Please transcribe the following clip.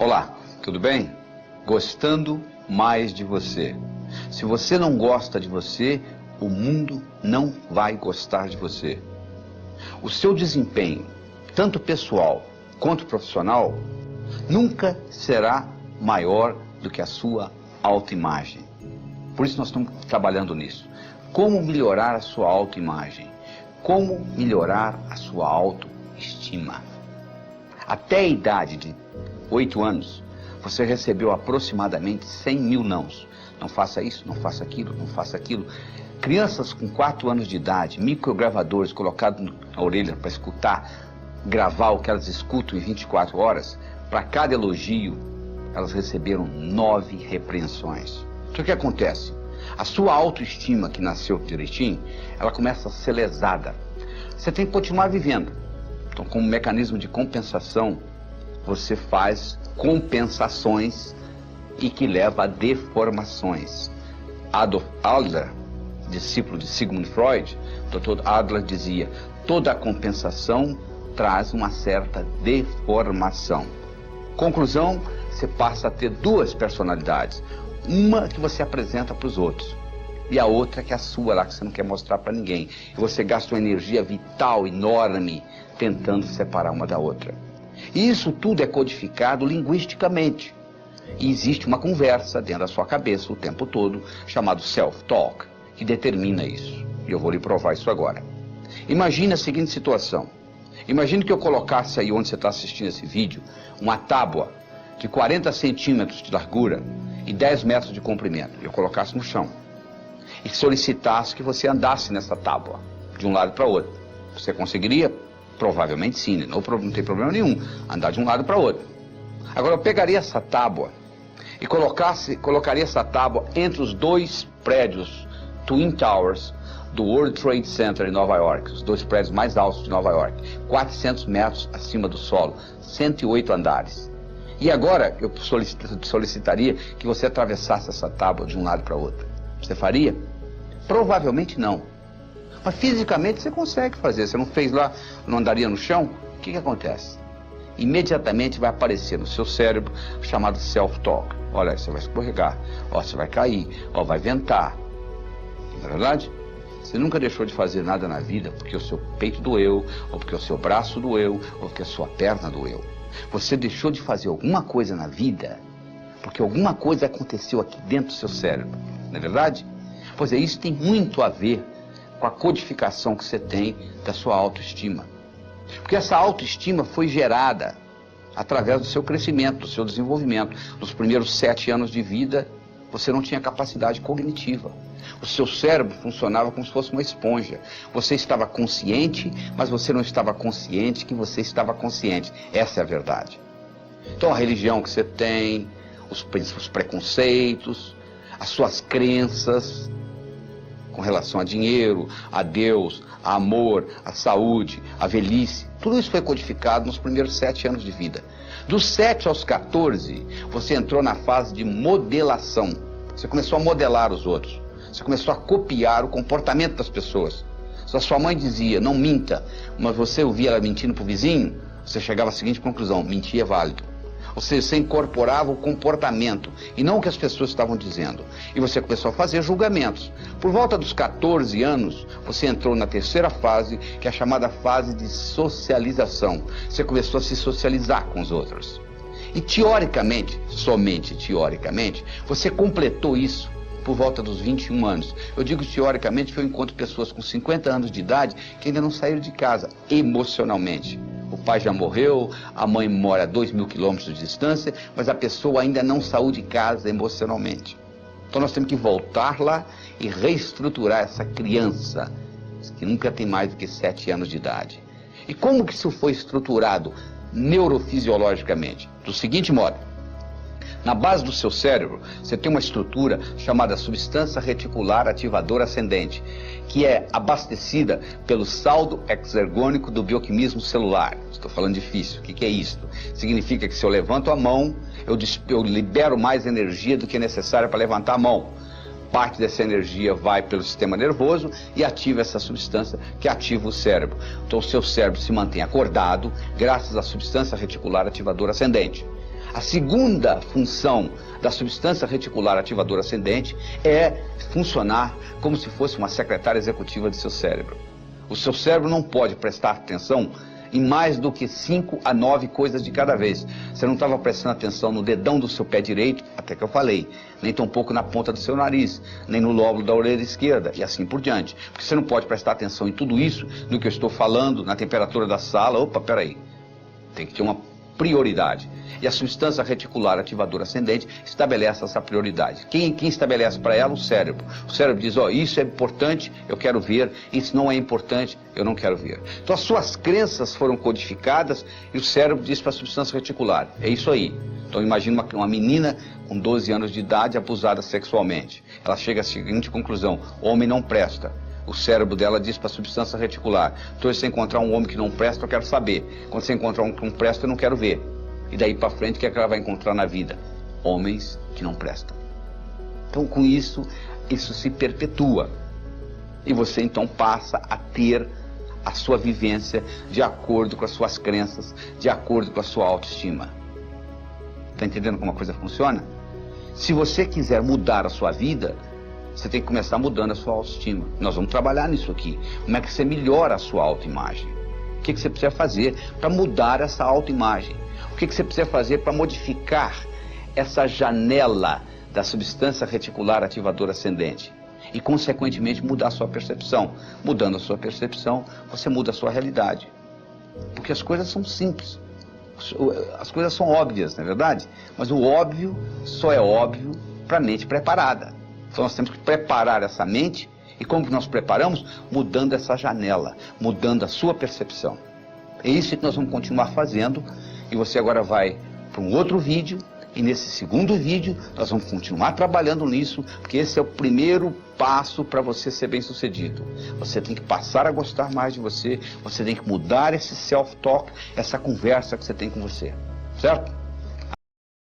Olá, tudo bem? Gostando mais de você. Se você não gosta de você, o mundo não vai gostar de você. O seu desempenho, tanto pessoal quanto profissional, nunca será maior do que a sua autoimagem. Por isso nós estamos trabalhando nisso. Como melhorar a sua autoimagem? Como melhorar a sua autoestima? Até a idade de 8 anos, você recebeu aproximadamente 100 mil nãos. Não faça isso, não faça aquilo, não faça aquilo. Crianças com 4 anos de idade, microgravadores colocados na orelha para escutar, gravar o que elas escutam em 24 horas, para cada elogio, elas receberam 9 repreensões. Então o que acontece? A sua autoestima, que nasceu direitinho, ela começa a ser lesada. Você tem que continuar vivendo. Então, como mecanismo de compensação, você faz compensações e que leva a deformações. Adolf Adler, discípulo de Sigmund Freud, Dr. Adler dizia: toda compensação traz uma certa deformação. Conclusão, você passa a ter 2 personalidades. Uma que você apresenta para os outros e a outra que é a sua lá, que você não quer mostrar para ninguém. E você gasta uma energia vital enorme tentando separar uma da outra. E isso tudo é codificado linguisticamente. E existe uma conversa dentro da sua cabeça o tempo todo, chamado self-talk, que determina isso. E eu vou lhe provar isso agora. Imagine a seguinte situação. Imagine que eu colocasse aí onde você está assistindo esse vídeo, uma tábua de 40 centímetros de largura e 10 metros de comprimento. Eu colocasse no chão. E solicitasse que você andasse nessa tábua, de um lado para o outro. Você conseguiria? Provavelmente sim, não tem problema nenhum andar de um lado para o outro. Agora eu pegaria essa tábua e colocaria essa tábua entre os 2 prédios Twin Towers do World Trade Center em Nova York, os 2 prédios mais altos de Nova York, 400 metros acima do solo, 108 andares. E agora eu solicitaria que você atravessasse essa tábua de um lado para o outro. Você faria? Provavelmente não. Mas fisicamente você consegue fazer. Você não fez lá, não andaria no chão? O que acontece? Imediatamente vai aparecer no seu cérebro o chamado self-talk. Olha, você vai escorregar, ó, você vai cair, ó, vai ventar. Não é verdade? Você nunca deixou de fazer nada na vida porque o seu peito doeu, ou porque o seu braço doeu, ou porque a sua perna doeu. Você deixou de fazer alguma coisa na vida porque alguma coisa aconteceu aqui dentro do seu cérebro. Não é verdade? Pois é, isso tem muito a ver com a codificação que você tem da sua autoestima. Porque essa autoestima foi gerada através do seu crescimento, do seu desenvolvimento. Nos primeiros 7 anos de vida, você não tinha capacidade cognitiva. O seu cérebro funcionava como se fosse uma esponja. Você estava consciente, mas você não estava consciente que você estava consciente. Essa é a verdade. Então a religião que você tem, os preconceitos, as suas crenças com relação a dinheiro, a Deus, a amor, a saúde, a velhice, tudo isso foi codificado nos primeiros 7 anos de vida. Dos 7 aos 14, você entrou na fase de modelação. Você começou a modelar os outros. Você começou a copiar o comportamento das pessoas. Se a sua mãe dizia, não minta, mas você ouvia ela mentindo para o vizinho, você chegava à seguinte conclusão: mentir é válido. Ou seja, você incorporava o comportamento e não o que as pessoas estavam dizendo. E você começou a fazer julgamentos. Por volta dos 14 anos, você entrou na terceira fase, que é a chamada fase de socialização. Você começou a se socializar com os outros. E teoricamente, somente teoricamente, você completou isso por volta dos 21 anos. Eu digo teoricamente, porque eu encontro pessoas com 50 anos de idade que ainda não saíram de casa emocionalmente. O pai já morreu, a mãe mora a 2.000 quilômetros de distância, mas a pessoa ainda não saiu de casa emocionalmente. Então nós temos que voltar lá e reestruturar essa criança, que nunca tem mais do que 7 anos de idade. E como que isso foi estruturado neurofisiologicamente? Do seguinte modo: na base do seu cérebro, você tem uma estrutura chamada substância reticular ativadora ascendente, que é abastecida pelo saldo exergônico do bioquímico celular. Estou falando difícil. O que é isso? Significa que se eu levanto a mão, eu libero mais energia do que é necessária para levantar a mão. Parte dessa energia vai pelo sistema nervoso e ativa essa substância que ativa o cérebro. Então o seu cérebro se mantém acordado graças à substância reticular ativadora ascendente. A segunda função da substância reticular ativadora ascendente é funcionar como se fosse uma secretária executiva do seu cérebro. O seu cérebro não pode prestar atenção em mais do que 5 a 9 coisas de cada vez. Você não estava prestando atenção no dedão do seu pé direito, até que eu falei, nem tampouco na ponta do seu nariz, nem no lóbulo da orelha esquerda, e assim por diante. Porque você não pode prestar atenção em tudo isso, no que eu estou falando, na temperatura da sala. Opa, peraí, tem que ter uma prioridade. E a substância reticular ativadora ascendente estabelece essa prioridade. Quem estabelece para ela? O cérebro. O cérebro diz, ó, isso é importante, eu quero ver, isso não é importante, eu não quero ver. Então as suas crenças foram codificadas e o cérebro diz para a substância reticular, é isso aí. Então imagina uma menina com 12 anos de idade abusada sexualmente. Ela chega à seguinte conclusão, homem não presta. O cérebro dela diz para a substância reticular, então se você encontrar um homem que não presta, eu quero saber. Quando você encontrar um que não presta, eu não quero ver. E daí para frente, o que é que ela vai encontrar na vida? Homens que não prestam. Então com isso se perpetua. E você então passa a ter a sua vivência de acordo com as suas crenças, de acordo com a sua autoestima. Está entendendo como a coisa funciona? Se você quiser mudar a sua vida, você tem que começar mudando a sua autoestima. Nós vamos trabalhar nisso aqui. Como é que você melhora a sua autoimagem? O que você precisa fazer para mudar essa autoimagem? O que você precisa fazer para modificar essa janela da substância reticular ativadora ascendente? E, consequentemente, mudar a sua percepção. Mudando a sua percepção, você muda a sua realidade. Porque as coisas são simples. As coisas são óbvias, não é verdade? Mas o óbvio só é óbvio para a mente preparada. Então nós temos que preparar essa mente. E como que nós preparamos? Mudando essa janela, mudando a sua percepção. É isso que nós vamos continuar fazendo. E você agora vai para um outro vídeo. E nesse segundo vídeo nós vamos continuar trabalhando nisso, porque esse é o primeiro passo para você ser bem sucedido. Você tem que passar a gostar mais de você, você tem que mudar esse self-talk, essa conversa que você tem com você, certo?